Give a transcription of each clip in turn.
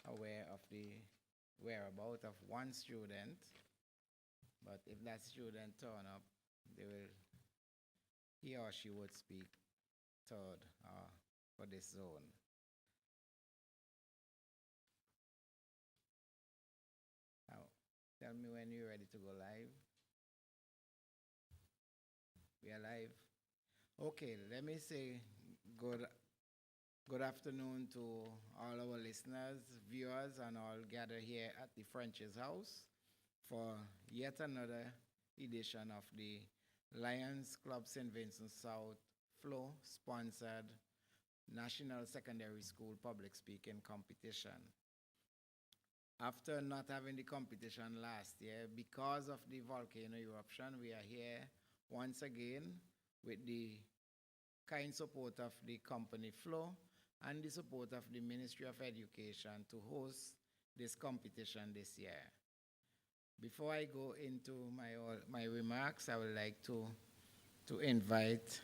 aware of the whereabouts of one student, but if that student turn up, he or she would speak third for this zone. Now, tell me when you're ready to go live. We are live. Okay, let me say good good afternoon to all our listeners, viewers, and all gathered here at the French's house for yet another edition of the Lions Club St. Vincent South Flow sponsored National Secondary School Public Speaking Competition. After not having the competition last year, because of the volcano eruption, we are here once again with the kind support of the company Flow and the support of the Ministry of Education to host this competition this year. Before I go into my remarks, I would like to invite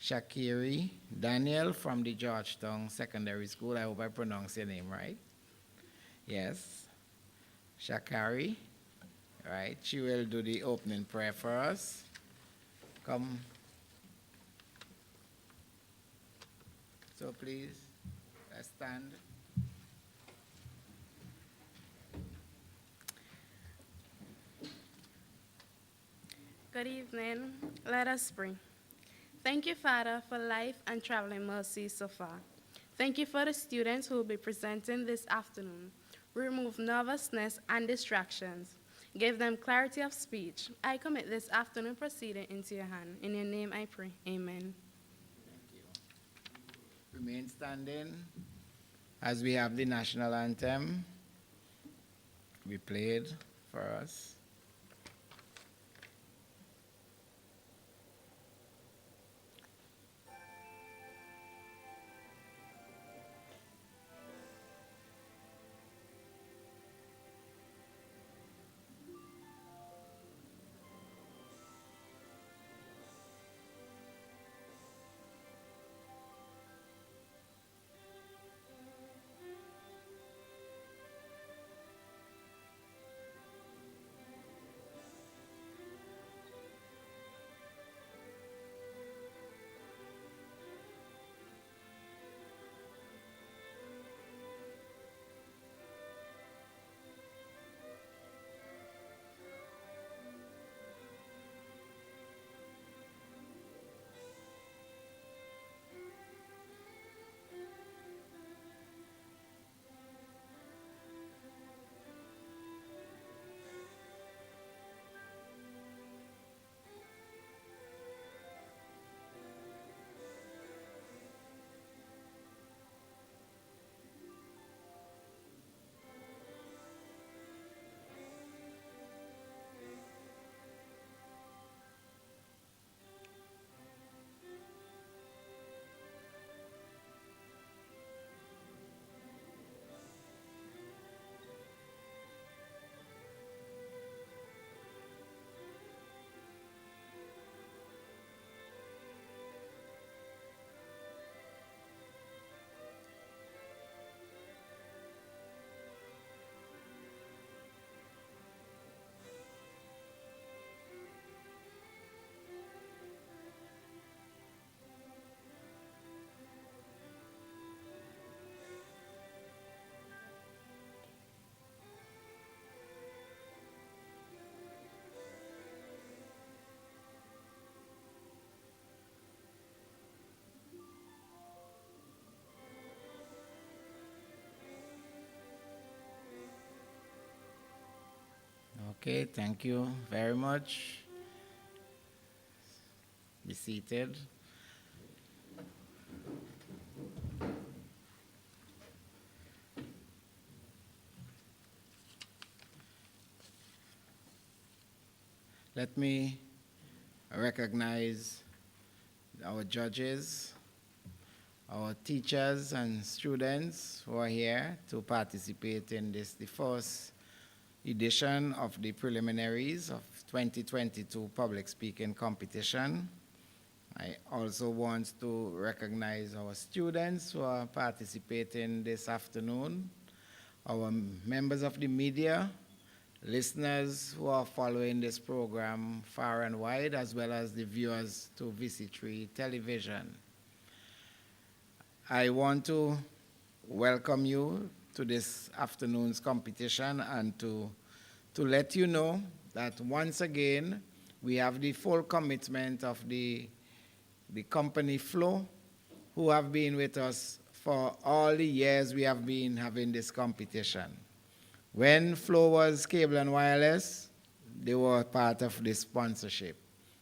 Shakiri Daniel from the Georgetown Secondary School. I hope I pronounced your name right. Yes, Shakari, right? She will do the opening prayer for us. Come. So please, let's stand. Good evening. Let us pray. Thank you, Father, for life and traveling mercy so far. Thank you for the students who will be presenting this afternoon. Remove nervousness and distractions. Give them clarity of speech. I commit this afternoon proceeding into your hand. In your name I pray. Amen. Thank you. Remain standing as we have the national anthem. We played for us. Okay, thank you very much. Be seated. Let me recognize our judges, our teachers and students who are here to participate in this, the first edition of the Preliminaries of 2022 Public Speaking Competition. I also want to recognize our students who are participating this afternoon, our members of the media, listeners who are following this program far and wide, as well as the viewers to VC3 television. I want to welcome you to this afternoon's competition and to let you know that once again, we have the full commitment of the company Flow, who have been with us for all the years we have been having this competition. When Flow was cable and wireless, they were part of this sponsorship.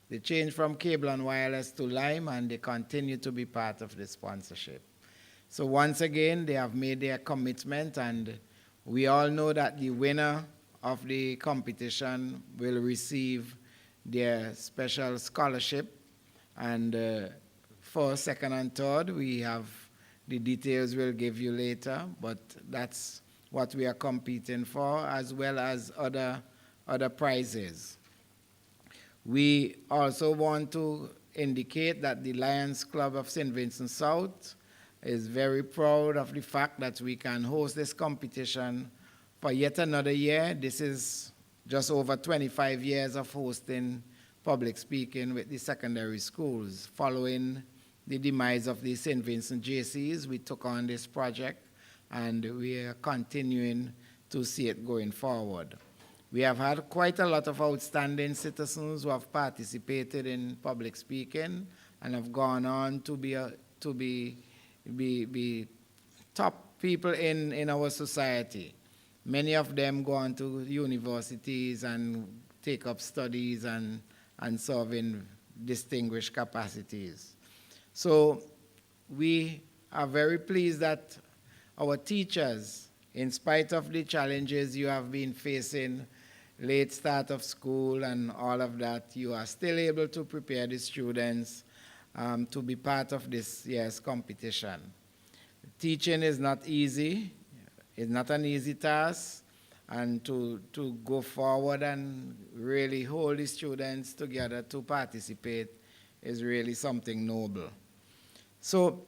They changed from cable and wireless to Lime, and they continue to be part of the sponsorship. So once again, they have made their commitment, and we all know that the winner of the competition will receive their special scholarship. And first, second, and third, we have the details we'll give you later, but that's what we are competing for, as well as other prizes. We also want to indicate that the Lions Club of St. Vincent South is very proud of the fact that we can host this competition for yet another year. This is just over 25 years of hosting public speaking with the secondary schools. Following the demise of the St. Vincent JCs, we took on this project, and we are continuing to see it going forward. We have had quite a lot of outstanding citizens who have participated in public speaking and have gone on to be top people in our society. Many of them go on to universities and take up studies and serve in distinguished capacities. So we are very pleased that our teachers, in spite of the challenges you have been facing, late start of school and all of that, you are still able to prepare the students to be part of this year's competition. Teaching is not easy. It's not an easy task. And to go forward and really hold the students together to participate is really something noble. So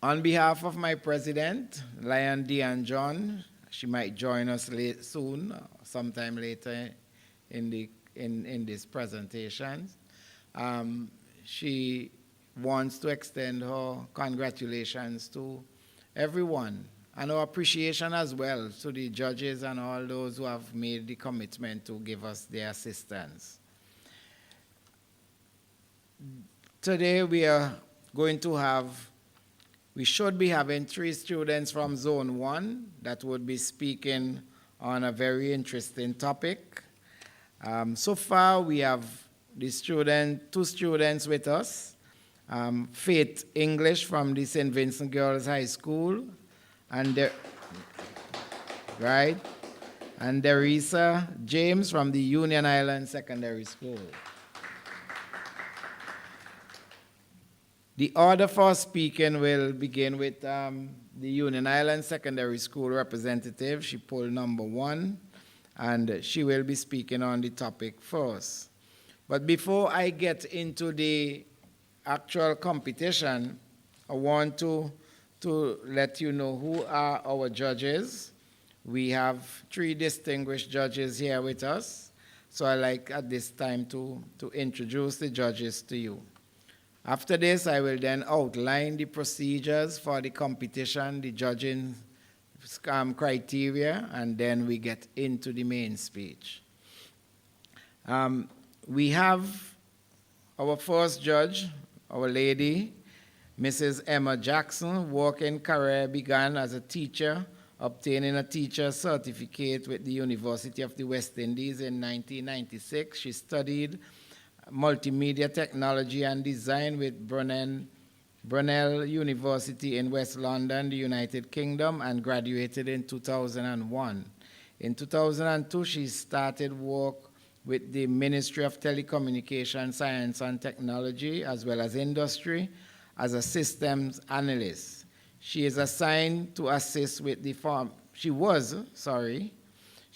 on behalf of my president, Lion Deanne John, she might join us soon, sometime later in this presentation. She wants to extend her congratulations to everyone, and our appreciation as well to the judges and all those who have made the commitment to give us their assistance. Today we are going to have, we should be having 3 students from Zone 1 that would be speaking on a very interesting topic. So far we have the 2 students with us, Faith English from the St. Vincent Girls High School, and and Derisa James from the Union Island Secondary School. The order for speaking will begin with the Union Island Secondary School representative. She pulled number 1, and she will be speaking on the topic first. But before I get into the actual competition, I want to let you know who are our judges. We have 3 distinguished judges here with us. So I like at this time to introduce the judges to you. After this, I will then outline the procedures for the competition, the judging criteria, and then we get into the main speech. We have our first judge, our lady, Mrs. Emma Jackson. Working career began as a teacher, obtaining a teacher's certificate with the University of the West Indies in 1996. She studied multimedia technology and design with Brunel University in West London, the United Kingdom, and graduated in 2001. In 2002, she started work with the Ministry of Telecommunication, Science and Technology, as well as Industry, as a systems analyst. She is assigned to assist with the she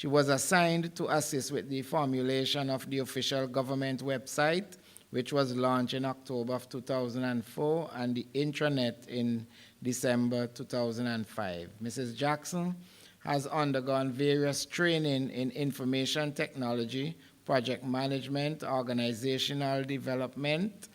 was assigned to assist with the formulation of the official government website, which was launched in October of 2004, and the intranet in December 2005. Mrs. Jackson has undergone various training in information technology, project management, organizational development,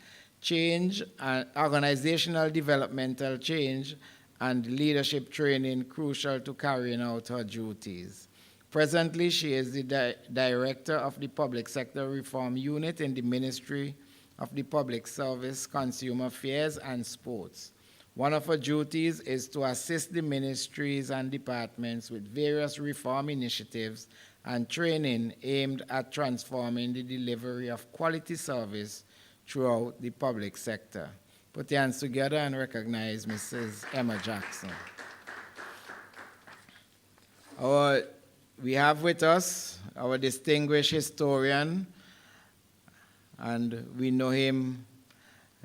organizational developmental change, and leadership training crucial to carrying out her duties. Presently, she is the Director of the Public Sector Reform Unit in the Ministry of the Public Service, Consumer Affairs, and Sports. One of her duties is to assist the ministries and departments with various reform initiatives and training aimed at transforming the delivery of quality service throughout the public sector. Put your hands together and recognize Mrs. Emma Jackson. We have with us our distinguished historian, and we know him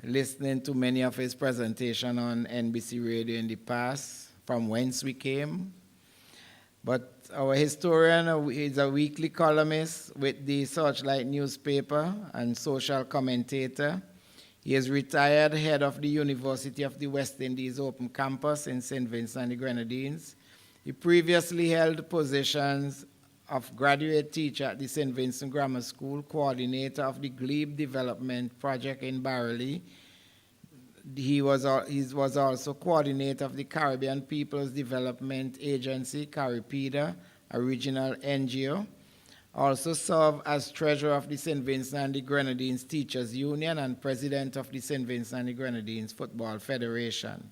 listening to many of his presentations on NBC Radio in the past, from whence we came. But our historian is a weekly columnist with the Searchlight newspaper and social commentator. He is retired head of the University of the West Indies Open Campus in St. Vincent and the Grenadines. He previously held positions of graduate teacher at the St. Vincent Grammar School, coordinator of the Glebe Development Project in Barely. He was also coordinator of the Caribbean People's Development Agency, CARIPEDA, a regional NGO. Also served as treasurer of the St. Vincent and the Grenadines Teachers Union and president of the St. Vincent and the Grenadines Football Federation.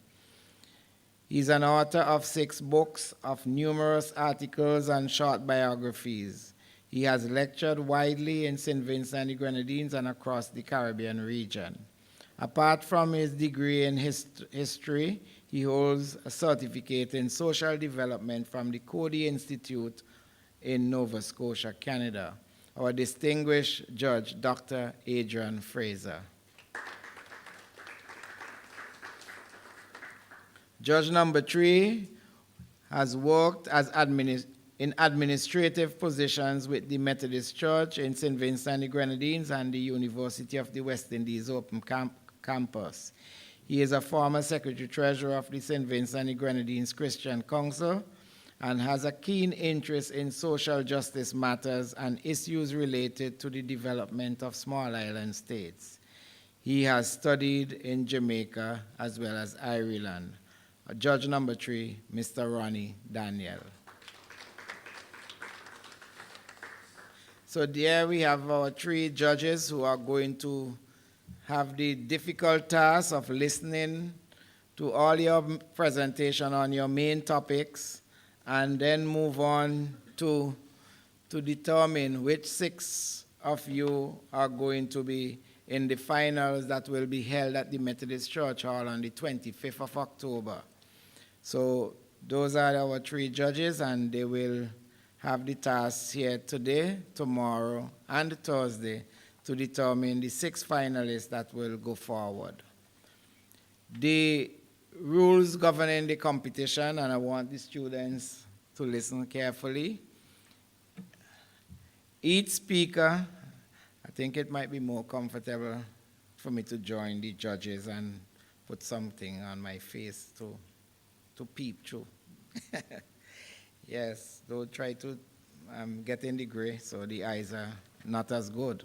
He's an author of 6 books, of numerous articles and short biographies. He has lectured widely in St. Vincent and the Grenadines and across the Caribbean region. Apart from his degree in history, he holds a certificate in social development from the Cody Institute in Nova Scotia, Canada. Our distinguished judge, Dr. Adrian Fraser. Judge number 3 has worked as in administrative positions with the Methodist Church in St. Vincent and the Grenadines and the University of the West Indies Open Campus. He is a former Secretary-Treasurer of the St. Vincent and the Grenadines Christian Council and has a keen interest in social justice matters and issues related to the development of small island states. He has studied in Jamaica as well as Ireland. Judge number 3, Mr. Ronnie Daniel. So there we have our 3 judges who are going to have the difficult task of listening to all your presentation on your main topics and then move on to determine which 6 of you are going to be in the finals that will be held at the Methodist Church Hall on the 25th of October. So those are our 3 judges, and they will have the task here today, tomorrow, and Thursday to determine the 6 finalists that will go forward. The rules governing the competition, and I want the students to listen carefully. Each speaker, I think it might be more comfortable for me to join the judges and put something on my face to peep through. Yes, don't try to get in the gray so the eyes are not as good.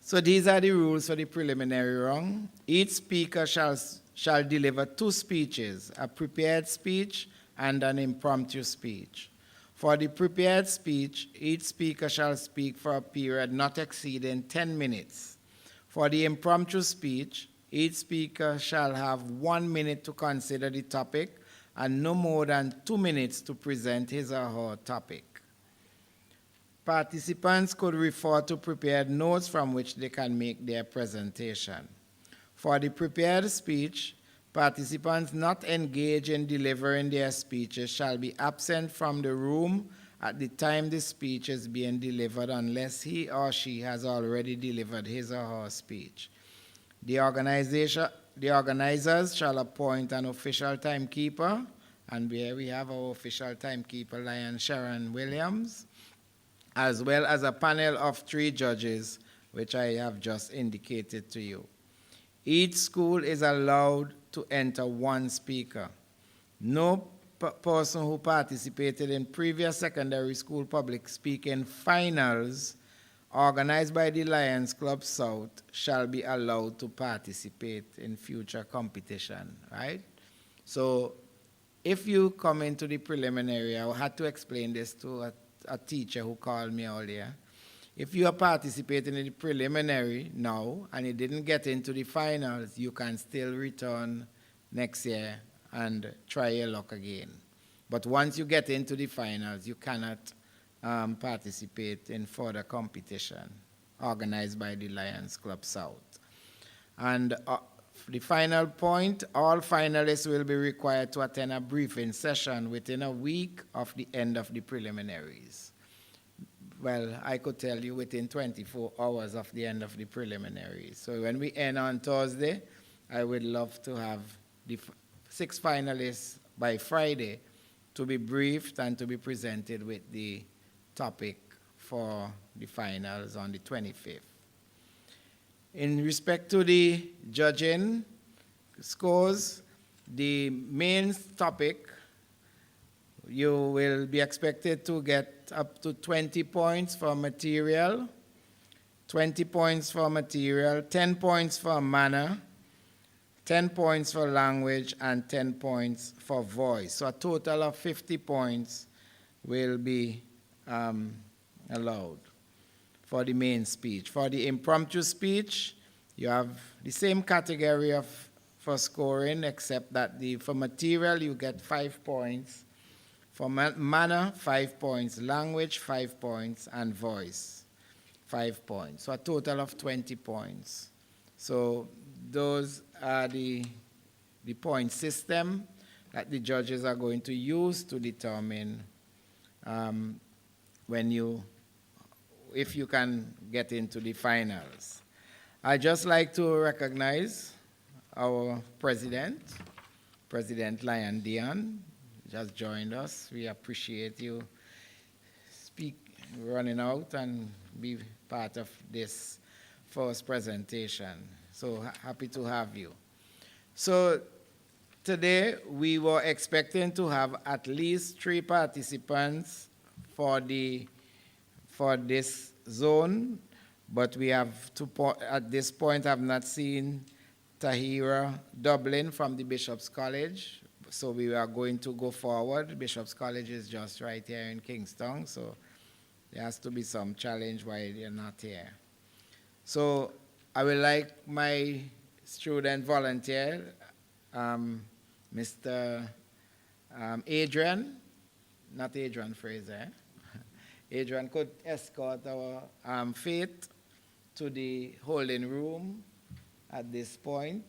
So these are the rules for the preliminary round. Each speaker shall deliver 2 speeches, a prepared speech and an impromptu speech. For the prepared speech, each speaker shall speak for a period not exceeding 10 minutes. For the impromptu speech, each speaker shall have 1 minute to consider the topic and no more than 2 minutes to present his or her topic. Participants could refer to prepared notes from which they can make their presentation. For the prepared speech, participants not engaged in delivering their speeches shall be absent from the room at the time the speech is being delivered unless he or she has already delivered his or her speech. The organizers shall appoint an official timekeeper, and here we have our official timekeeper, Lion Sharon Williams, as well as a panel of 3 judges, which I have just indicated to you. Each school is allowed to enter 1 speaker. No person who participated in previous secondary school public speaking finals organized by the Lions Club South shall be allowed to participate in future competition, right? So if you come into the preliminary, I had to explain this to a teacher who called me earlier. If you are participating in the preliminary now and you didn't get into the finals, you can still return next year and try your luck again. But once you get into the finals, you cannot participate in further competition organized by the Lions Club South. And the final point, all finalists will be required to attend a briefing session within a week of the end of the preliminaries. Well, I could tell you within 24 hours of the end of the preliminaries. So when we end on Thursday, I would love to have the 6 finalists by Friday to be briefed and to be presented with the topic for the finals on the 25th. In respect to the judging scores, the main topic, you will be expected to get up to 20 points for material, 20 points for material, 10 points for manner, 10 points for language, and 10 points for voice. So a total of 50 points will be allowed for the main speech. For the impromptu speech, you have the same category for scoring, except that for material, you get 5 points. For manner, 5 points. Language, 5 points. And voice, 5 points. So a total of 20 points. So those are the point system that the judges are going to use to determine if you can get into the finals. I'd just like to recognize our president, President Lion Dion, just joined us. We appreciate you running out and be part of this first presentation. So happy to have you. So today we were expecting to have at least 3 participants for this zone, but we have at this point I've not seen Tahira Dublin from the Bishop's College. So we are going to go forward. Bishop's College is just right here in Kingston, so there has to be some challenge why they're not here. So I would like my student volunteer, Mr. Adrian, not Adrian Fraser. Adrian could escort our Faith to the holding room at this point.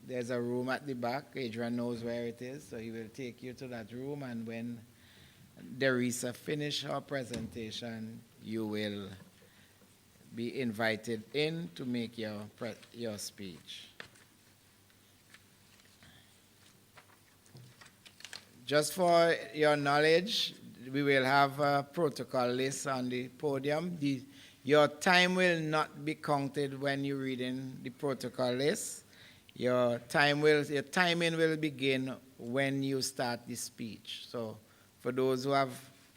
There's a room at the back. Adrian knows where it is, so he will take you to that room. And when Derisa finish her presentation, you will be invited in to make your speech. Just for your knowledge, we will have a protocol list on the podium. Your time will not be counted when you're reading the protocol list. Your timing will begin when you start the speech. So for those who have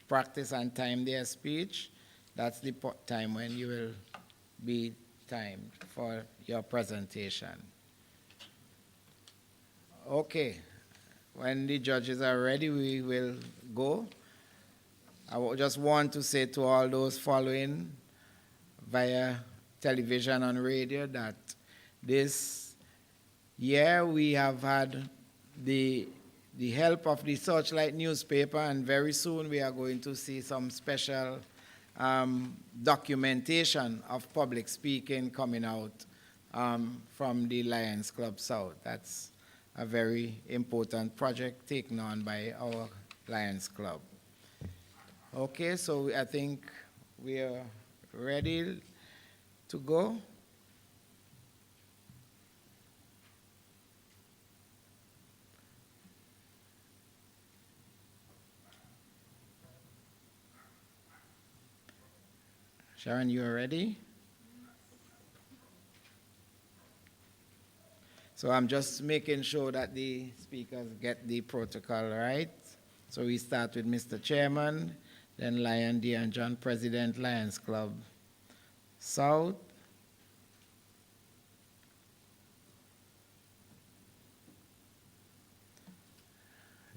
practiced and timed their speech, that's the time when you will be timed for your presentation. Okay, when the judges are ready, we will go. I just want to say to all those following via television and radio that this year we have had the help of the Searchlight newspaper, and very soon we are going to see some special documentation of public speaking coming out from the Lions Club South. That's a very important project taken on by our Lions Club. Okay, so I think we are ready to go. Sharon, you are ready? So I'm just making sure that the speakers get the protocol right. So we start with Mr. Chairman, then Lion D. and John, President, Lions Club South.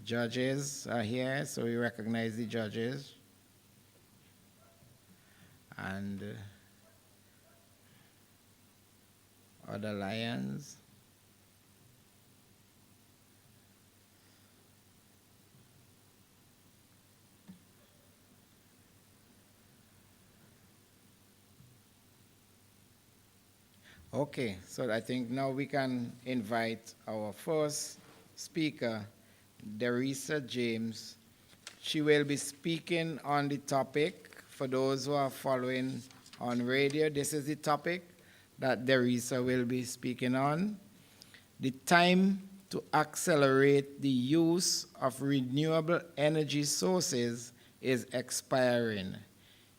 Judges are here, so we recognize the judges. And other lions. Okay, so I think now we can invite our first speaker, Derisa James. She will be speaking on the topic. For those who are following on radio, this is the topic that Derisa will be speaking on. The time to accelerate the use of renewable energy sources is expiring.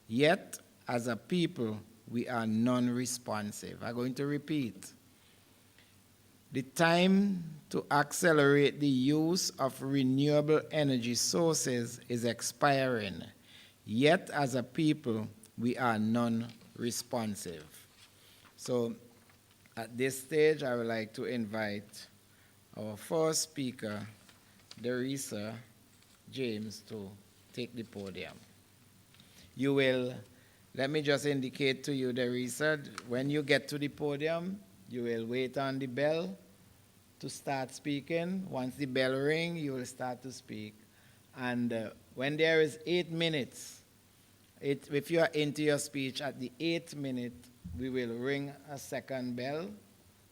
Yet, as a people, we are non-responsive. I'm going to repeat. The time to accelerate the use of renewable energy sources is expiring. Yet, as a people, we are non-responsive. So, at this stage, I would like to invite our first speaker, Derisa James, to take the podium. You will, let me just indicate to you, Derisa, when you get to the podium, you will wait on the bell to start speaking. Once the bell rings, you will start to speak. And when there is 8 minutes, if you are into your speech at the 8th minute, we will ring a second bell,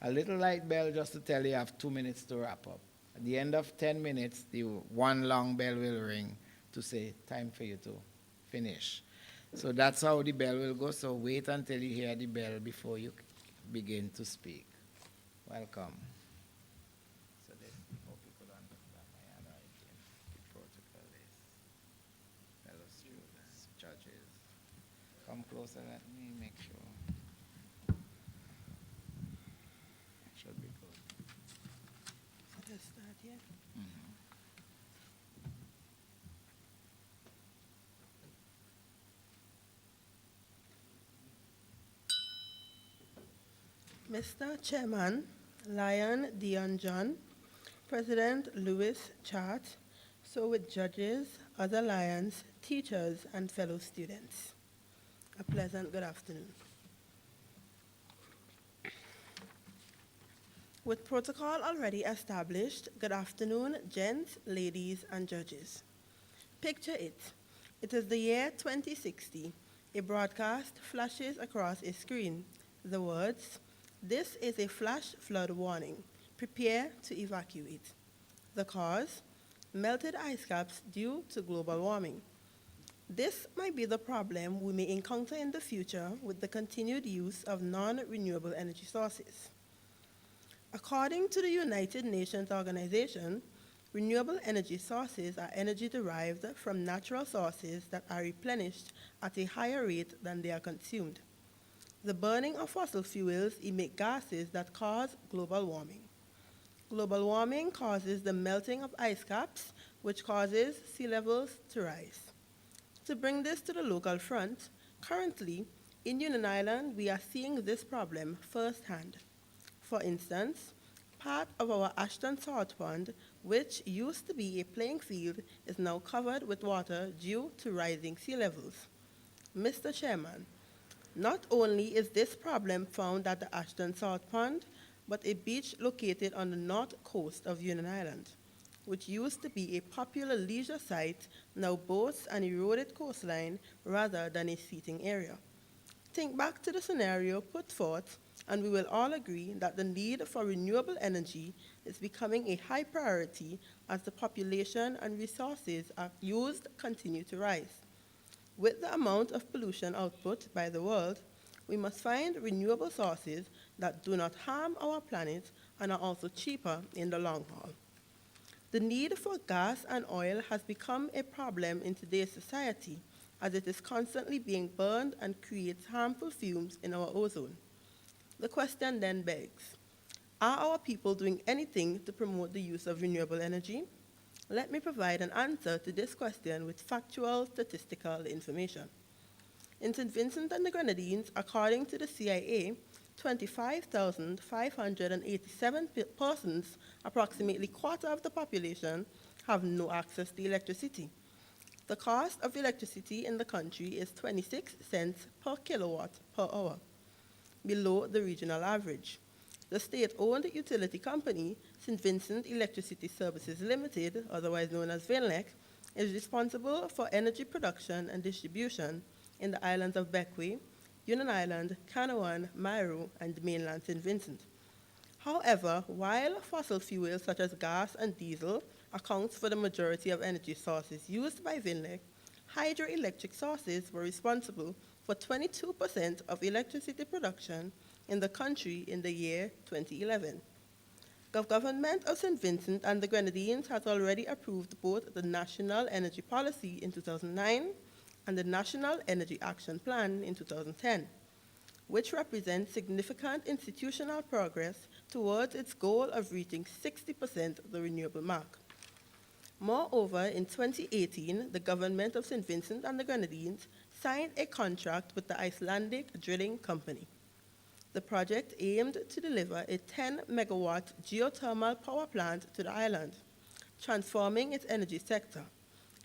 a little light bell just to tell you have 2 minutes to wrap up. At the end of 10 minutes, the one long bell will ring to say, time for you to finish. So that's how the bell will go. So wait until you hear the bell before you begin to speak. Welcome. So this, hope you could understand my handwriting. The protocol is fellow students, judges. Come closer, let me make sure. Should be good. Let's start here. Mr. Chairman, Lion Dion John, President Louis Chart, so with judges, other lions, teachers, and fellow students. A pleasant good afternoon. With protocol already established, good afternoon, gents, ladies, and judges. Picture it. It is the year 2060. A broadcast flashes across a screen. The words, "This is a flash flood warning. Prepare to evacuate." The cause, melted ice caps due to global warming. This might be the problem we may encounter in the future with the continued use of non-renewable energy sources. According to the United Nations Organization, renewable energy sources are energy derived from natural sources that are replenished at a higher rate than they are consumed. The burning of fossil fuels emit gases that cause global warming. Global warming causes the melting of ice caps, which causes sea levels to rise. To bring this to the local front, currently, in Union Island, we are seeing this problem firsthand. For instance, part of our Ashton Salt Pond, which used to be a playing field, is now covered with water due to rising sea levels. Mr. Chairman, not only is this problem found at the Ashton Salt Pond, but a beach located on the north coast of Union Island, which used to be a popular leisure site, now boasts an eroded coastline rather than a seating area. Think back to the scenario put forth, and we will all agree that the need for renewable energy is becoming a high priority as the population and resources used continue to rise. With the amount of pollution output by the world, we must find renewable sources that do not harm our planet and are also cheaper in the long haul. The need for gas and oil has become a problem in today's society as it is constantly being burned and creates harmful fumes in our ozone. The question then begs, are our people doing anything to promote the use of renewable energy? Let me provide an answer to this question with factual statistical information. In St. Vincent and the Grenadines, according to the CIA, 25,587 persons, approximately quarter of the population, have no access to electricity. The cost of electricity in the country is 26 cents per kilowatt per hour, below the regional average. The state-owned utility company, St. Vincent Electricity Services Limited, otherwise known as VINLEC, is responsible for energy production and distribution in the islands of Bequia, Union Island, Canouan, Mairo, and mainland St. Vincent. However, while fossil fuels such as gas and diesel accounts for the majority of energy sources used by VINLEC, hydroelectric sources were responsible for 22% of electricity production in the country in the year 2011. The government of St. Vincent and the Grenadines has already approved both the National Energy Policy in 2009 and the National Energy Action Plan in 2010, which represents significant institutional progress towards its goal of reaching 60% of the renewable mark. Moreover, in 2018, the government of St. Vincent and the Grenadines signed a contract with the Icelandic drilling company. The project aimed to deliver a 10-megawatt geothermal power plant to the island, transforming its energy sector,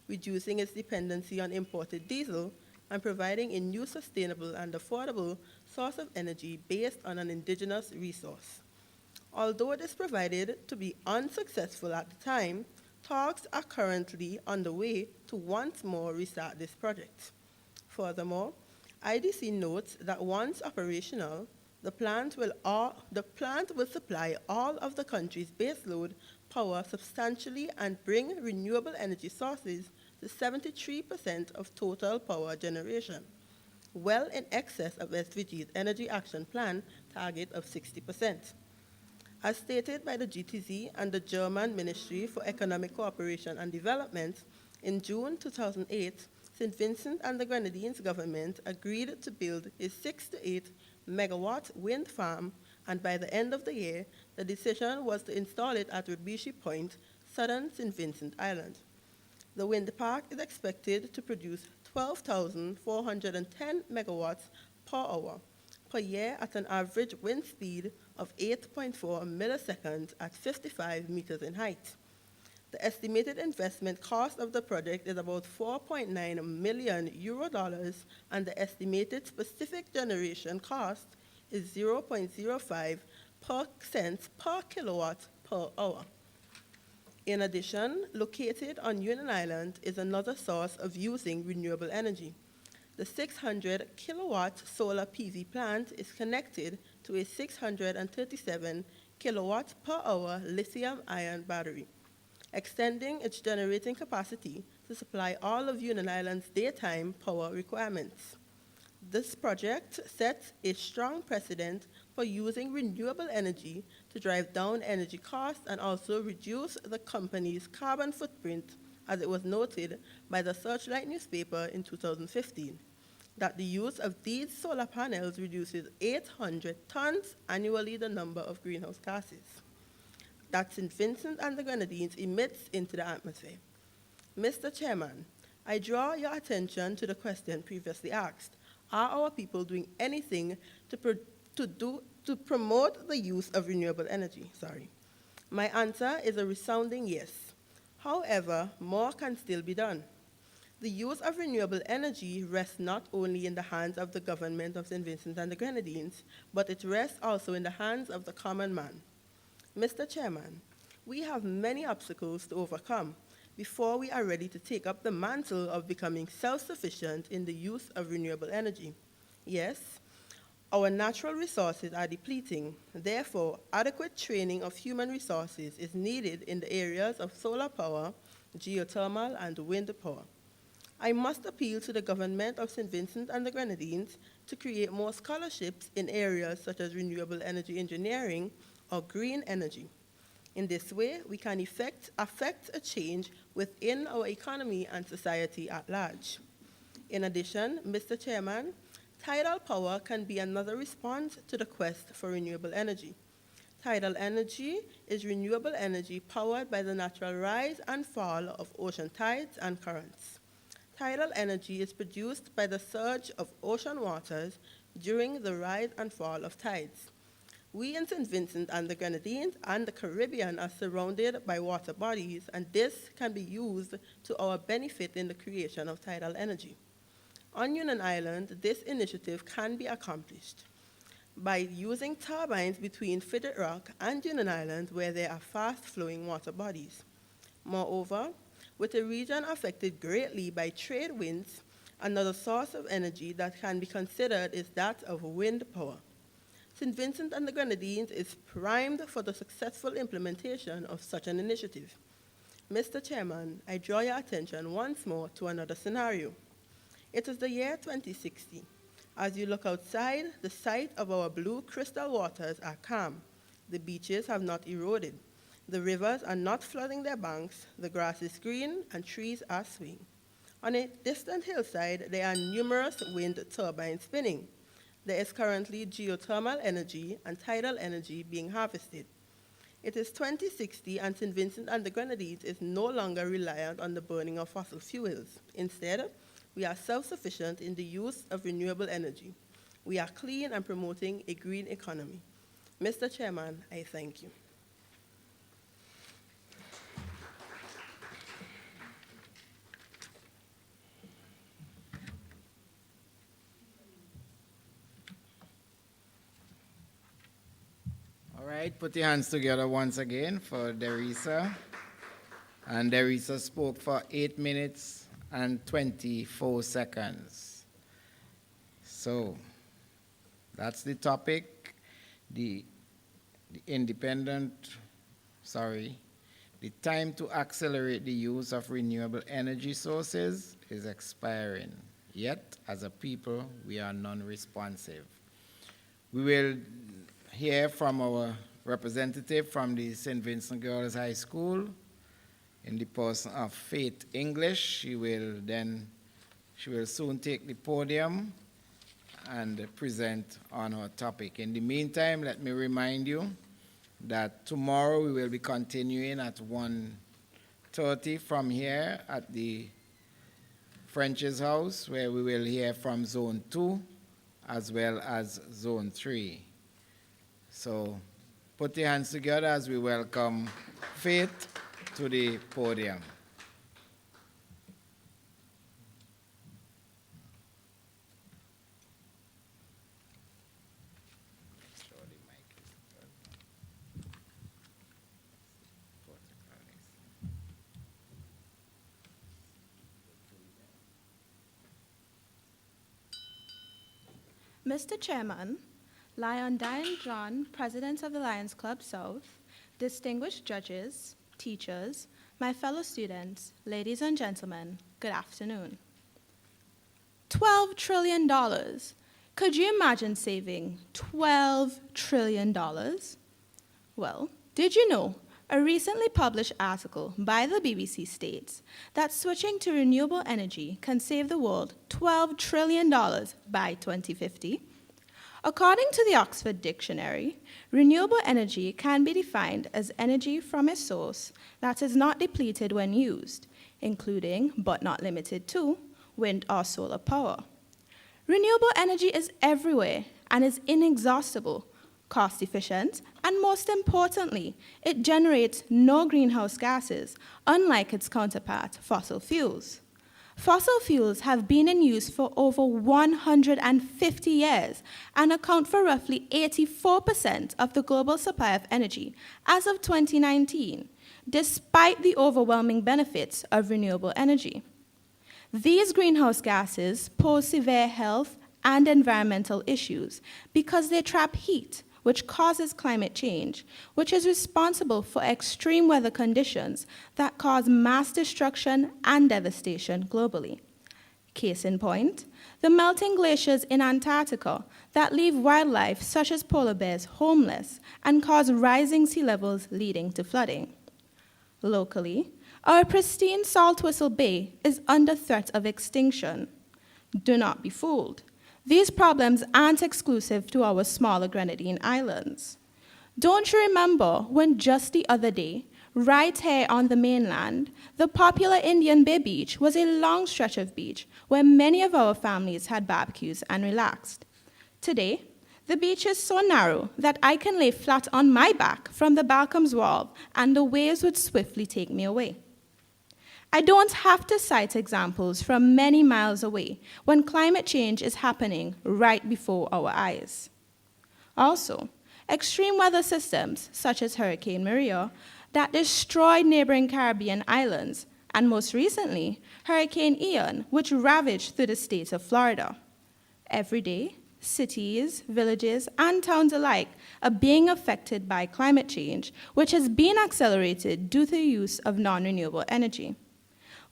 reducing its dependency on imported diesel, and providing a new sustainable and affordable source of energy based on an indigenous resource. Although this proved to be unsuccessful at the time, talks are currently underway to once more restart this project. Furthermore, IDC notes that once operational, the plant will supply all of the country's baseload power substantially and bring renewable energy sources to 73% of total power generation, well in excess of SVG's Energy Action Plan target of 60%. As stated by the GTZ and the German Ministry for Economic Cooperation and Development, in June 2008, St. Vincent and the Grenadines government agreed to build a 6 to 8 megawatt wind farm, and by the end of the year, the decision was to install it at Ribishi Point, southern St. Vincent Island. The wind park is expected to produce 12,410 megawatts per hour per year at an average wind speed of 8.4 milliseconds at 55 meters in height. The estimated investment cost of the project is about 4.9 million euro dollars, and the estimated specific generation cost is 0.05 cents per kilowatt per hour. In addition, located on Union Island is another source of using renewable energy. The 600 kilowatt solar PV plant is connected to a 637 kilowatt per hour lithium-ion battery, extending its generating capacity to supply all of Union Island's daytime power requirements. This project sets a strong precedent for using renewable energy to drive down energy costs and also reduce the company's carbon footprint, as it was noted by the Searchlight newspaper in 2015, that the use of these solar panels reduces 800 tons annually the number of greenhouse gases that St. Vincent and the Grenadines emits into the atmosphere. Mr. Chairman, I draw your attention to the question previously asked. Are our people doing anything to promote the use of renewable energy? My answer is a resounding yes. However, more can still be done. The use of renewable energy rests not only in the hands of the government of St. Vincent and the Grenadines, but it rests also in the hands of the common man. Mr. Chairman, we have many obstacles to overcome before we are ready to take up the mantle of becoming self-sufficient in the use of renewable energy. Yes, our natural resources are depleting. Therefore, adequate training of human resources is needed in the areas of solar power, geothermal, and wind power. I must appeal to the government of St. Vincent and the Grenadines to create more scholarships in areas such as renewable energy engineering or green energy. In this way, we can affect a change within our economy and society at large. In addition, Mr. Chairman, tidal power can be another response to the quest for renewable energy. Tidal energy is renewable energy powered by the natural rise and fall of ocean tides and currents. Tidal energy is produced by the surge of ocean waters during the rise and fall of tides. We in St. Vincent and the Grenadines and the Caribbean are surrounded by water bodies, and this can be used to our benefit in the creation of tidal energy. On Union Island, this initiative can be accomplished by using turbines between Fidget Rock and Union Island where there are fast-flowing water bodies. Moreover, with a region affected greatly by trade winds, another source of energy that can be considered is that of wind power. St. Vincent and the Grenadines is primed for the successful implementation of such an initiative. Mr. Chairman, I draw your attention once more to another scenario. It is the year 2060. As you look outside, the sight of our blue crystal waters are calm. The beaches have not eroded. The rivers are not flooding their banks. The grass is green and trees are swaying. On a distant hillside, there are numerous wind turbines spinning. There is currently geothermal energy and tidal energy being harvested. It is 2060 and St. Vincent and the Grenadines is no longer reliant on the burning of fossil fuels. Instead, we are self-sufficient in the use of renewable energy. We are clean and promoting a green economy. Mr. Chairman, I thank you. All right, put your hands together once again for Derisa. And Derisa spoke for 8 minutes and 24 seconds. So that's the topic. The time to accelerate the use of renewable energy sources is expiring. Yet, as a people, we are non-responsive. We will hear from our representative from the St. Vincent Girls High School in the person of Faith English. She will soon take the podium and present on our topic. In the meantime, let me remind you that tomorrow we will be continuing at 1:30 from here at the French's house, where we will hear from Zone 2 as well as Zone 3. So put your hands together as we welcome Faith to the podium. Mr. Chairman, Lion Diane John, President of the Lions Club South, distinguished judges, teachers, my fellow students, ladies and gentlemen, good afternoon. $12 trillion. Could you imagine saving $12 trillion? Well, did you know a recently published article by the BBC states that switching to renewable energy can save the world $12 trillion by 2050? According to the Oxford Dictionary, renewable energy can be defined as energy from a source that is not depleted when used, including, but not limited to, wind or solar power. Renewable energy is everywhere and is inexhaustible, cost-efficient, and most importantly, it generates no greenhouse gases, unlike its counterpart, fossil fuels. Fossil fuels have been in use for over 150 years and account for roughly 84% of the global supply of energy as of 2019, despite the overwhelming benefits of renewable energy. These greenhouse gases pose severe health and environmental issues because they trap heat, which causes climate change, which is responsible for extreme weather conditions that cause mass destruction and devastation globally. Case in point, the melting glaciers in Antarctica that leave wildlife such as polar bears homeless and cause rising sea levels leading to flooding. Locally, our pristine Saltwhistle Bay is under threat of extinction. Do not be fooled. These problems aren't exclusive to our smaller Grenadine islands. Don't you remember when just the other day, right here on the mainland, the popular Indian Bay Beach was a long stretch of beach where many of our families had barbecues and relaxed? Today, the beach is so narrow that I can lay flat on my back from the Balcom's wall and the waves would swiftly take me away. I don't have to cite examples from many miles away when climate change is happening right before our eyes. Also, extreme weather systems, such as Hurricane Maria, that destroyed neighboring Caribbean islands, and most recently, Hurricane Ian, which ravaged through the state of Florida. Every day, cities, villages, and towns alike are being affected by climate change, which has been accelerated due to the use of non-renewable energy.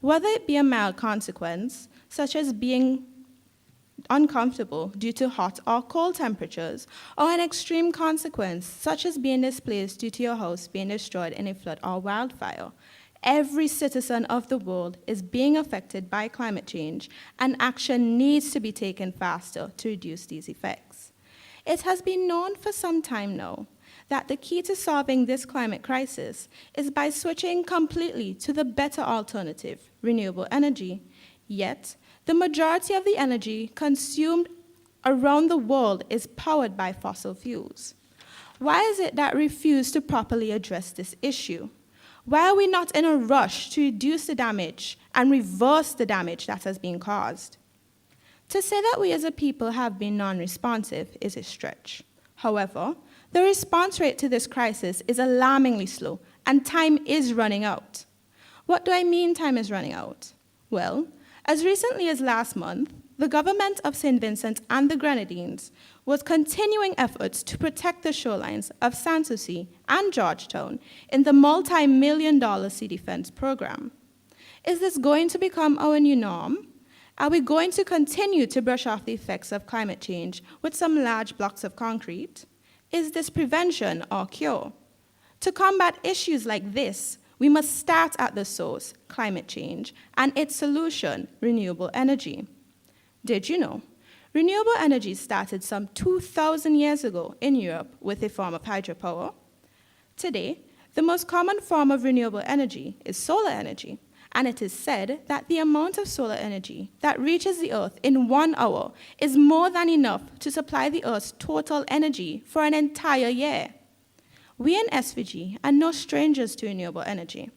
Whether it be a mild consequence, such as being uncomfortable due to hot or cold temperatures, or an extreme consequence, such as being displaced due to your house being destroyed in a flood or wildfire, every citizen of the world is being affected by climate change, and action needs to be taken faster to reduce these effects. It has been known for some time now that the key to solving this climate crisis is by switching completely to the better alternative, renewable energy. Yet, the majority of the energy consumed around the world is powered by fossil fuels. Why is it that we refuse to properly address this issue? Why are we not in a rush to reduce the damage and reverse the damage that has been caused? To say that we as a people have been non-responsive is a stretch. However, the response rate to this crisis is alarmingly slow, and time is running out. What do I mean time is running out? Well, as recently as last month, the government of St. Vincent and the Grenadines was continuing efforts to protect the shorelines of Sanssouci and Georgetown in the multi-million-dollar sea defense program. Is this going to become our new norm? Are we going to continue to brush off the effects of climate change with some large blocks of concrete? Is this prevention or cure? To combat issues like this, we must start at the source, climate change, and its solution, renewable energy. Did you know? Renewable energy started some 2,000 years ago in Europe with a form of hydropower. Today, the most common form of renewable energy is solar energy, and it is said that the amount of solar energy that reaches the Earth in 1 hour is more than enough to supply the Earth's total energy for an entire year. We in SVG are no strangers to renewable energy.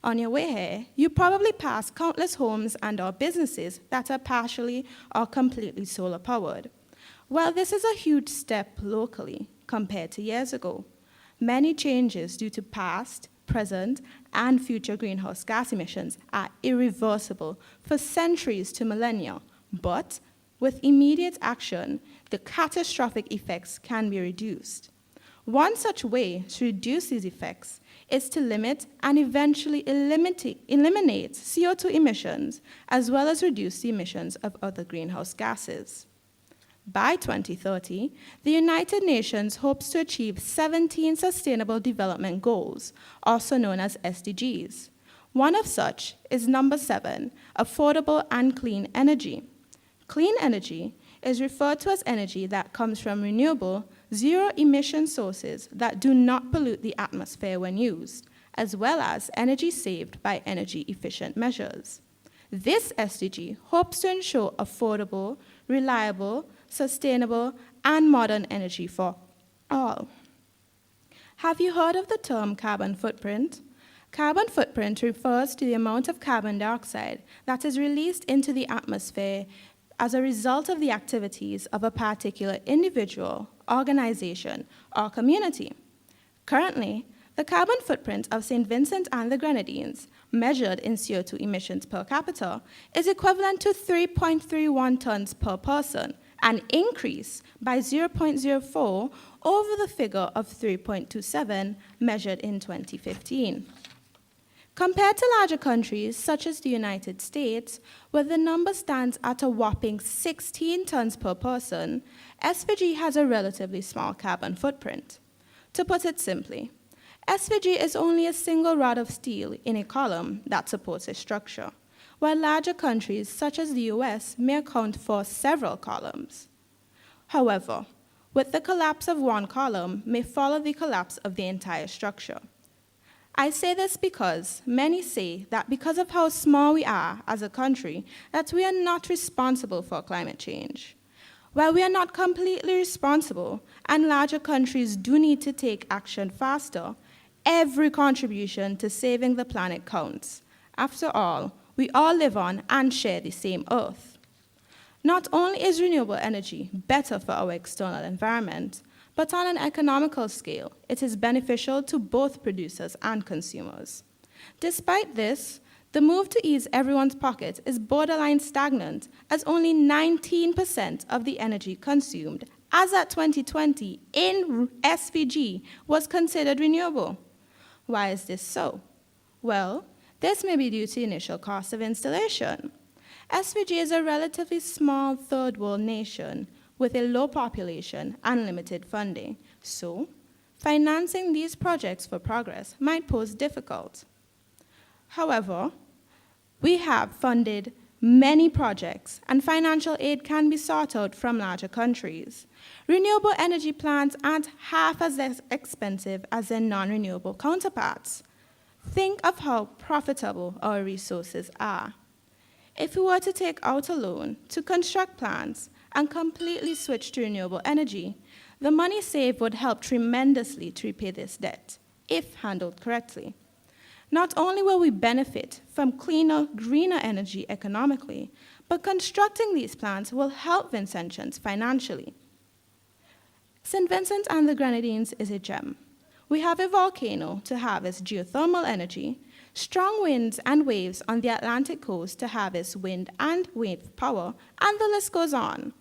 On your way here, you probably pass countless homes and/or businesses that are partially or completely solar powered. While this is a huge step locally compared to years ago, many changes due to past, present, and future greenhouse gas emissions are irreversible for centuries to millennia, but with immediate action, the catastrophic effects can be reduced. One such way to reduce these effects is to limit and eventually eliminate CO2 emissions, as well as reduce the emissions of other greenhouse gases. By 2030, the United Nations hopes to achieve 17 Sustainable Development Goals, also known as SDGs. One of such is number 7, affordable and clean energy. Clean energy is referred to as energy that comes from renewable, zero-emission sources that do not pollute the atmosphere when used, as well as energy saved by energy-efficient measures. This SDG hopes to ensure affordable, reliable, sustainable, and modern energy for all. Have you heard of the term carbon footprint? Carbon footprint refers to the amount of carbon dioxide that is released into the atmosphere as a result of the activities of a particular individual, organization, or community. Currently, the carbon footprint of St. Vincent and the Grenadines, measured in CO2 emissions per capita, is equivalent to 3.31 tons per person, an increase by 0.04 over the figure of 3.27 measured in 2015. Compared to larger countries such as the United States, where the number stands at a whopping 16 tons per person, SVG has a relatively small carbon footprint. To put it simply, SVG is only a single rod of steel in a column that supports a structure, while larger countries such as the US may account for several columns. However, with the collapse of one column may follow the collapse of the entire structure. I say this because many say that because of how small we are as a country, that we are not responsible for climate change. While we are not completely responsible, and larger countries do need to take action faster, every contribution to saving the planet counts. After all, we all live on and share the same Earth. Not only is renewable energy better for our external environment, but on an economical scale, it is beneficial to both producers and consumers. Despite this, the move to ease everyone's pocket is borderline stagnant, as only 19% of the energy consumed as at 2020 in SVG was considered renewable. Why is this so? Well, this may be due to initial cost of installation. SVG is a relatively small third world nation with a low population and limited funding, so financing these projects for progress might pose difficult. However, we have funded many projects, and financial aid can be sought out from larger countries. Renewable energy plants aren't half as expensive as their non-renewable counterparts. Think of how profitable our resources are. If we were to take out a loan to construct plants and completely switch to renewable energy, the money saved would help tremendously to repay this debt, if handled correctly. Not only will we benefit from cleaner, greener energy economically, but constructing these plants will help Vincentians financially. St. Vincent and the Grenadines is a gem. We have a volcano to harvest geothermal energy, strong winds and waves on the Atlantic coast to harvest wind and wave power, and the list goes on.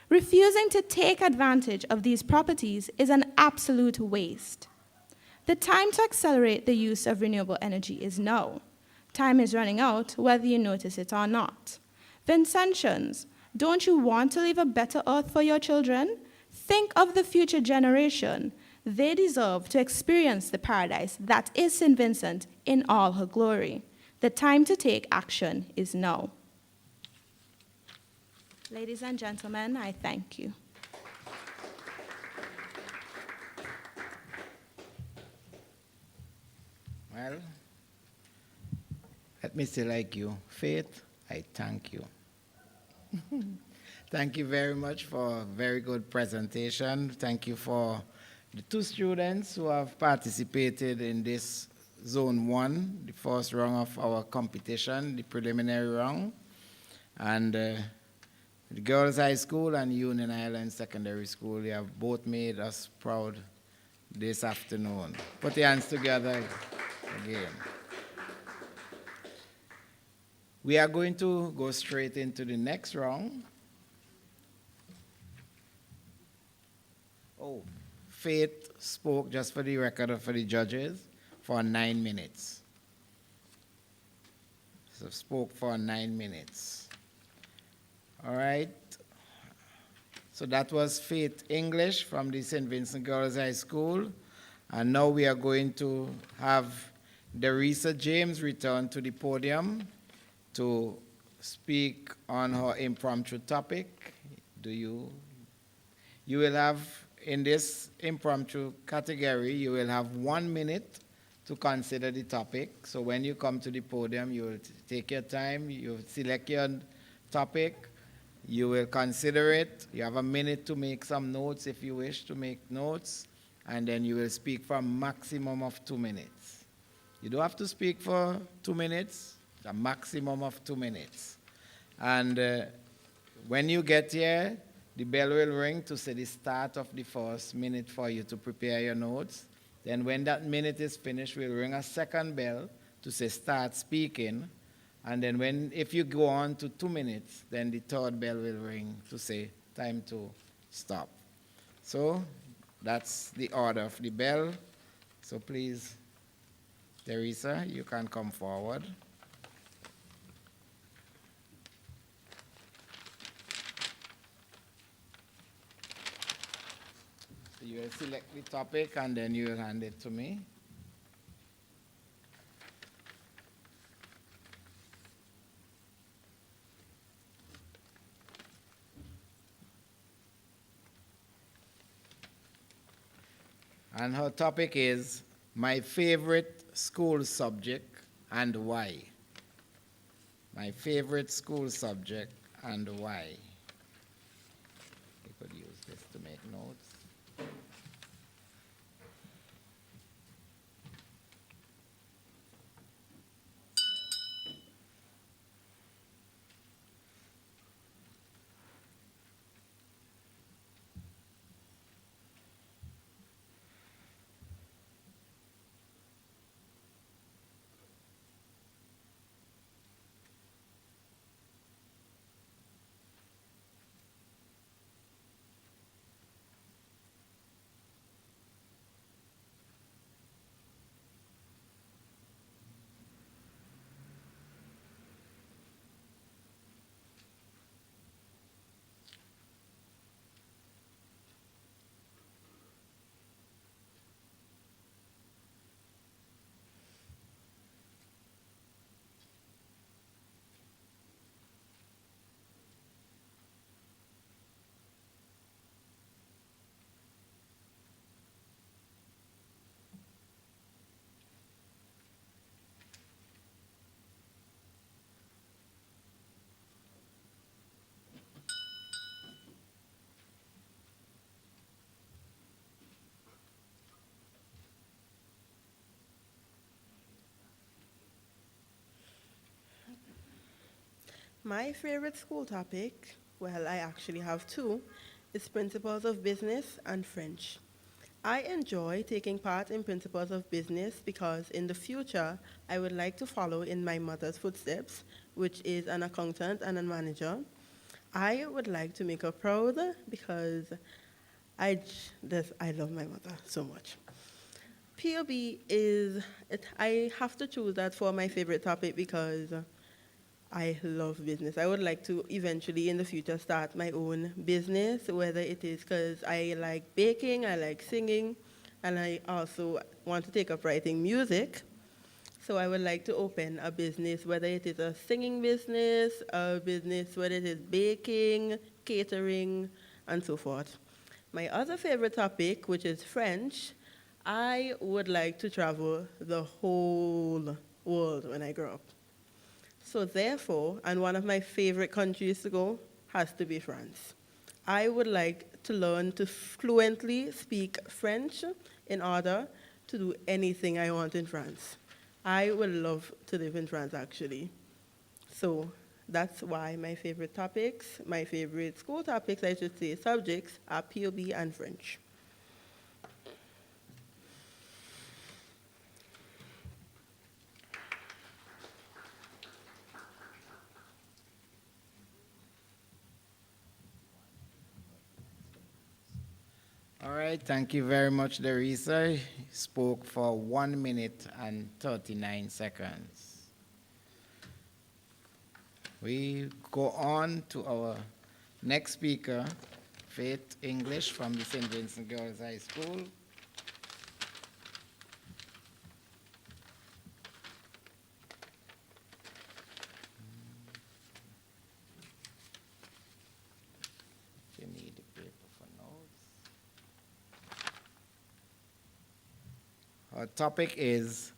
Refusing to take advantage of these properties is an absolute waste. The time to accelerate the use of renewable energy is now. Time is running out, whether you notice it or not. Vincentians, don't you want to leave a better earth for your children? Think of the future generation. They deserve to experience the paradise that is St. Vincent in all her glory. The time to take action is now. Ladies and gentlemen, I thank you. Well, let me say like you, Faith, I thank you. Thank you very much for a very good presentation. Thank you for the two students who have participated in this Zone 1, the first round of our competition, the preliminary round. And the Girls High School and Union Island Secondary School, they have both made us proud this afternoon. Put your hands together again. We are going to go straight into the next round. Oh, Faith spoke, just for the record for the judges, for 9 minutes. So spoke for 9 minutes. All right. So that was Faith English from the St. Vincent Girls High School. And now we are going to have Derisa James return to the podium to speak on her impromptu topic. You will have, in this impromptu category, you will have 1 minute to consider the topic. So when you come to the podium, you will take your time, you select your topic, you will consider it. You have a minute to make some notes if you wish to make notes, and then you will speak for a maximum of 2 minutes. You don't have to speak for 2 minutes, a maximum of 2 minutes. And when you get here, the bell will ring to say the start of the first minute for you to prepare your notes. Then when that minute is finished, we'll ring a second bell to say start speaking. And then if you go on to 2 minutes, then the third bell will ring to say time to stop. So that's the order of the bell. So please, Teresa, you can come forward. You will select the topic and then you will hand it to me. And her topic is my favorite school subject and why. My favorite school subject and why. You could use this to make notes. My favorite school topic, well, I actually have two, is Principles of Business and French. I enjoy taking part in Principles of Business because in the future, I would like to follow in my mother's footsteps, which is an accountant and a manager. I would like to make her proud because I love my mother so much. POB I have to choose that for my favorite topic because I love business. I would like to eventually in the future start my own business, whether it is because I like baking, I like singing, and I also want to take up writing music. So I would like to open a business, whether it is a singing business, a business, whether it is baking, catering, and so forth. My other favorite topic, which is French, I would like to travel the whole world when I grow up. So therefore, and one of my favorite countries to go has to be France. I would like to learn to fluently speak French in order to do anything I want in France. I would love to live in France actually. So that's why my favorite topics, my favorite school topics, I should say, subjects are POB and French. All right, thank you very much, Derisa. You spoke for 1 minute and 39 seconds. We go on to our next speaker, Faith English from the St. Vincent Girls High School. If you need the paper for notes. Our topic is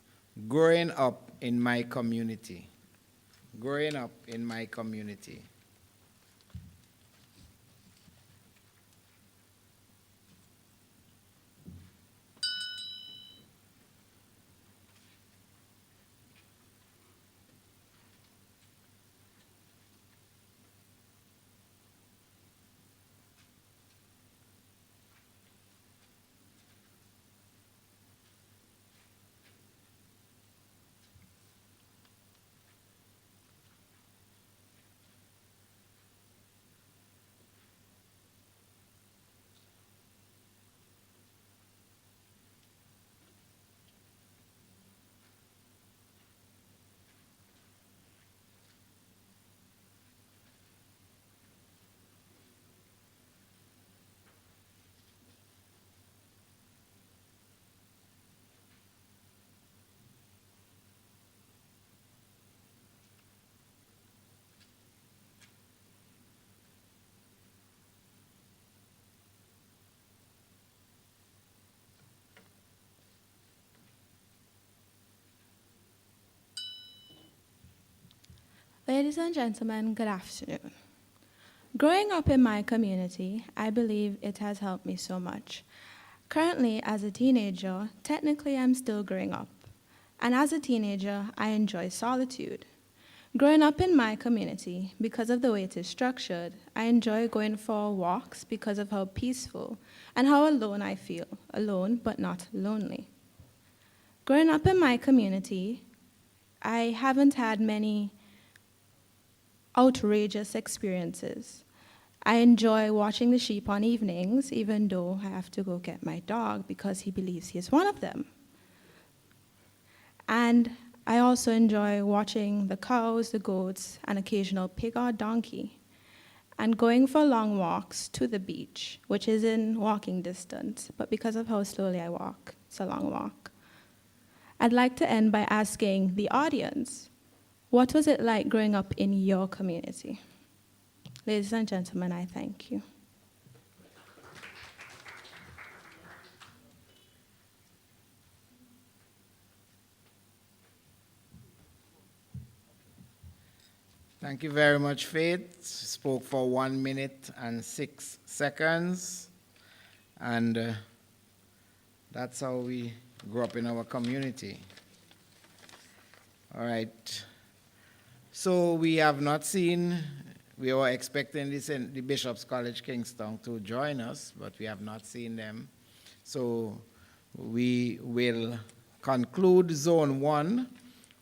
growing up in my community. Growing up in my community. Ladies and gentlemen, good afternoon. Growing up in my community, I believe it has helped me so much. Currently, as a teenager, technically I'm still growing up. And as a teenager, I enjoy solitude. Growing up in my community, because of the way it is structured, I enjoy going for walks because of how peaceful and how alone I feel, alone but not lonely. Growing up in my community, I haven't had many outrageous experiences. I enjoy watching the sheep on evenings, even though I have to go get my dog because he believes he is one of them. And I also enjoy watching the cows, the goats, an occasional pig or donkey, and going for long walks to the beach, which is in walking distance, but because of how slowly I walk, it's a long walk. I'd like to end by asking the audience, what was it like growing up in your community? Ladies and gentlemen, I thank you. Thank you very much, Faith. Spoke for 1 minute and 6 seconds. And that's how we grew up in our community. All right. So we have not seen, we were expecting the Bishop's College Kingston to join us, but we have not seen them. So we will conclude Zone 1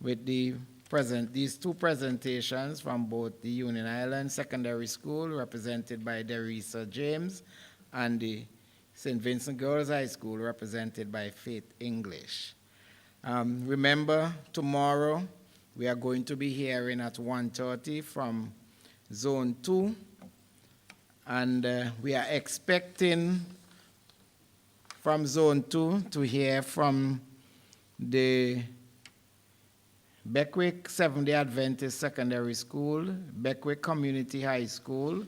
with these two presentations from both the Union Island Secondary School, represented by Derisa James, and the St. Vincent Girls High School, represented by Faith English. Remember, tomorrow we are going to be hearing at 1:30 from Zone 2, and we are expecting from Zone 2 to hear from the Beckwith Seventh-day Adventist Secondary School, Beckwith Community High School,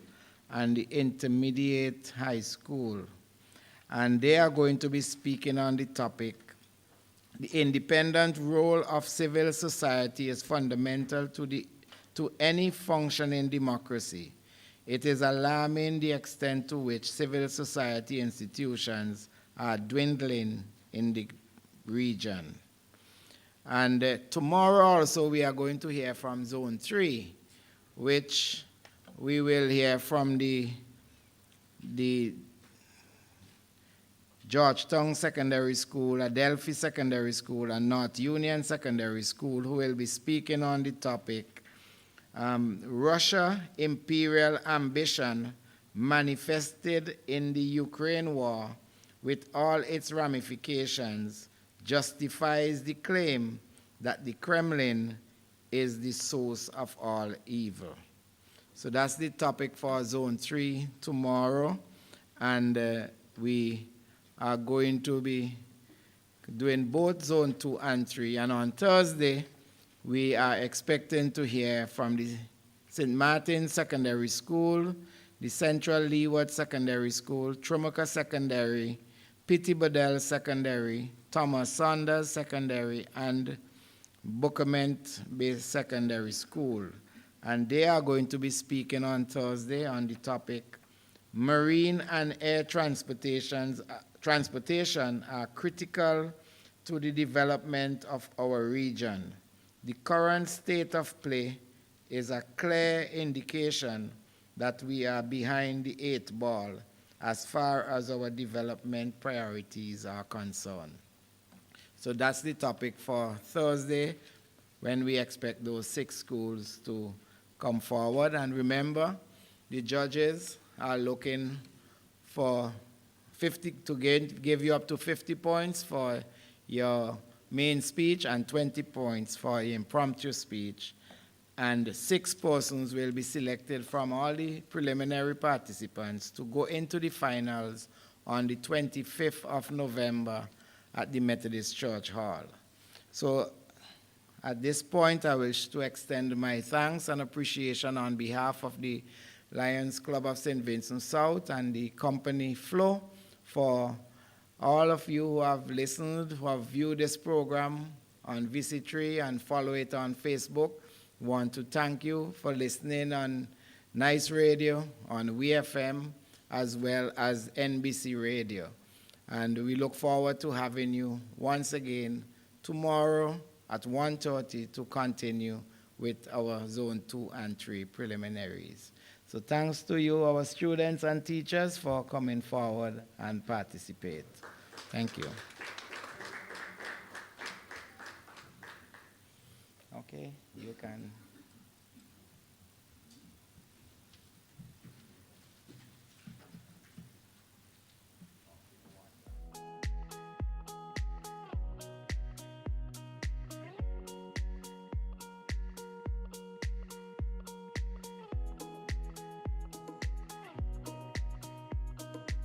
and the Intermediate High School. And they are going to be speaking on the topic, the independent role of civil society is fundamental to any functioning democracy. It is alarming the extent to which civil society institutions are dwindling in the region. And tomorrow also we are going to hear from Zone 3, which we will hear from the Georgetown Secondary School, Adelphi Secondary School, and North Union Secondary School, who will be speaking on the topic, Russia imperial ambition manifested in the Ukraine war with all its ramifications justifies the claim that the Kremlin is the source of all evil. So that's the topic for Zone 3 tomorrow, and we are going to be doing both Zone 2 and 3. And on Thursday, we are expecting to hear from the St. Martin Secondary School, the Central Leeward Secondary School, Trumuka Secondary, Pitty Bedell Secondary, Thomas Saunders Secondary, and Bookament Bay Secondary School. And they are going to be speaking on Thursday on the topic, Marine and Air Transportation are critical to the development of our region. The current state of play is a clear indication that we are behind the 8 ball as far as our development priorities are concerned. So that's the topic for Thursday, when we expect those 6 schools to come forward. And remember, the judges are looking for 50 to give you up to 50 points for your main speech and 20 points for your impromptu speech. And 6 persons will be selected from all the preliminary participants to go into the finals on the 25th of November at the Methodist Church Hall. So at this point, I wish to extend my thanks and appreciation on behalf of the Lions Club of St. Vincent South and the company Flow for all of you who have listened, who have viewed this program on VC3 and follow it on Facebook. want to thank you for listening on Nice Radio, on WFM, as well as NBC Radio. And we look forward to having you once again tomorrow at 1:30 to continue with our Zone 2 and 3 preliminaries. So thanks to you, our students and teachers, for coming forward and participate. Thank you. Okay, you can.